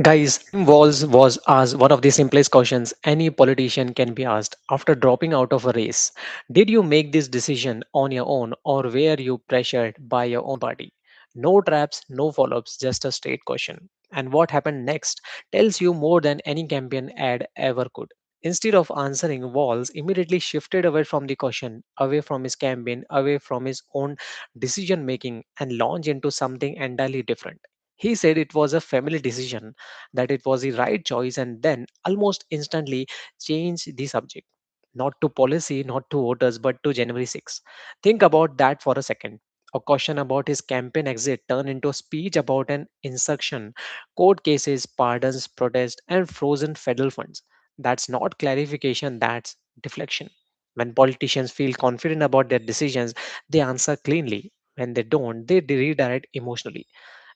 Guys, Walz was asked one of the simplest questions any politician can be asked after dropping out of a race. Did you make this decision on your own or were you pressured by your own party? No traps, no follow ups, just a straight question. And what happened next tells you more than any campaign ad ever could. Instead of answering, Walz immediately shifted away from the question, away from his campaign, away from his own decision making, and launched into something entirely different. He said it was a family decision, that it was the right choice, and then almost instantly changed the subject. Not to policy, not to voters, but to January 6. Think about that for a second. A question about his campaign exit turned into a speech about an insurrection, court cases, pardons, protest, and frozen federal funds. That's not clarification, that's deflection. When politicians feel confident about their decisions, they answer cleanly. When they don't, they redirect emotionally.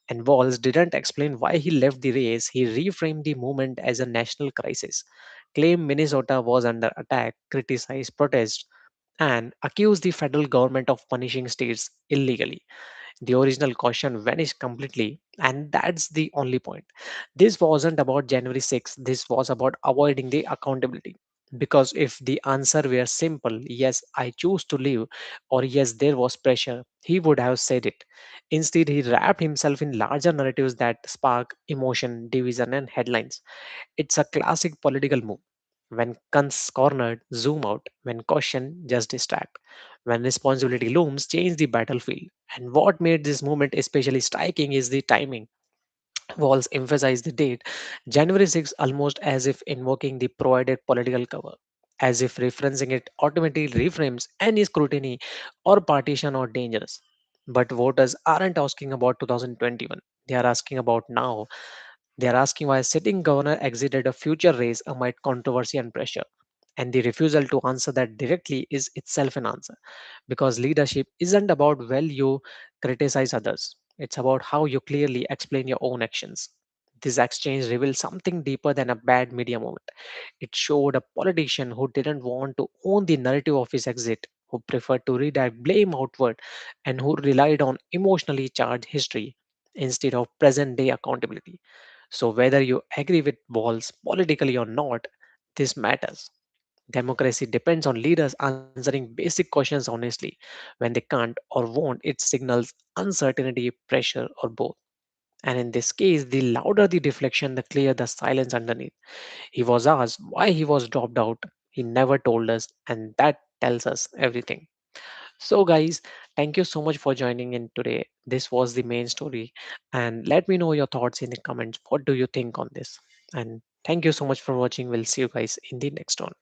And Walz didn't explain why he left the race. He reframed the movement as a national crisis, claimed Minnesota was under attack, criticized protest, and accused the federal government of punishing states illegally. The original caution vanished completely, and that's the only point. This wasn't about January 6th, this was about avoiding the accountability. Because if the answer were simple, yes, I choose to live, or yes, there was pressure, he would have said it. Instead, he wrapped himself in larger narratives that spark emotion, division, and headlines. It's a classic political move. When cornered, zoom out. When caution, just distract. When responsibility looms, change the battlefield. And what made this movement especially striking is the timing. Walls emphasized the date, January 6, almost as if invoking the provided political cover, as if referencing it automatically reframes any scrutiny or partition or dangerous. But voters aren't asking about 2021. They are asking about now. They are asking why a sitting governor exited a future race amid controversy and pressure. And the refusal to answer that directly is itself an answer. Because leadership isn't about well you criticize others, it's about how you clearly explain your own actions. This exchange revealed something deeper than a bad media moment. It showed a politician who didn't want to own the narrative of his exit, who preferred to redirect blame outward, and who relied on emotionally charged history instead of present day accountability. So, whether you agree with Walls politically or not, this matters. Democracy depends on leaders answering basic questions honestly. When they can't or won't, it signals uncertainty, pressure, or both. And in this case, the louder the deflection, the clearer the silence underneath. He was asked why he was dropped out. He never told us, and that tells us everything. So, guys, thank you so much for joining in today. This was the main story. And let me know your thoughts in the comments. What do you think on this? And thank you so much for watching. We'll see you guys in the next one.